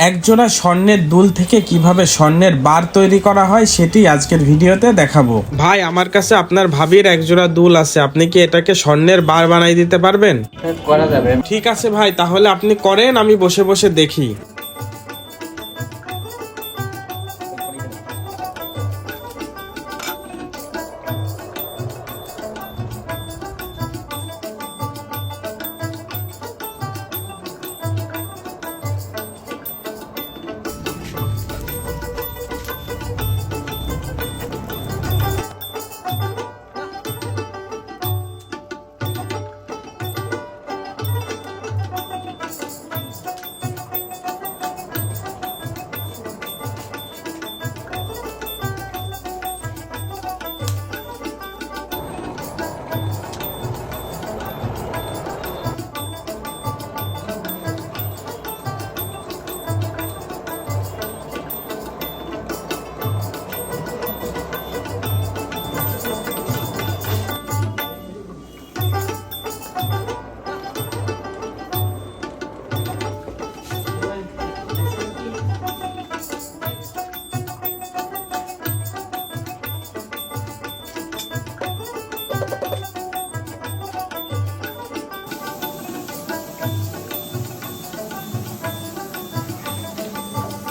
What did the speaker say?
একজোড়া স্বর্ণের দুল থেকে কিভাবে স্বর্ণের বার তৈরি করা হয় সেটি আজকের ভিডিওতে দেখাবো। ভাই, আমার কাছে আপনার ভাবির একজোড়া দুল আছে, আপনি কি এটাকে স্বর্ণের বার বানাই দিতে পারবেন? করা যাবে। ঠিক আছে ভাই, তাহলে আপনি করেন, আমি বসে বসে দেখি।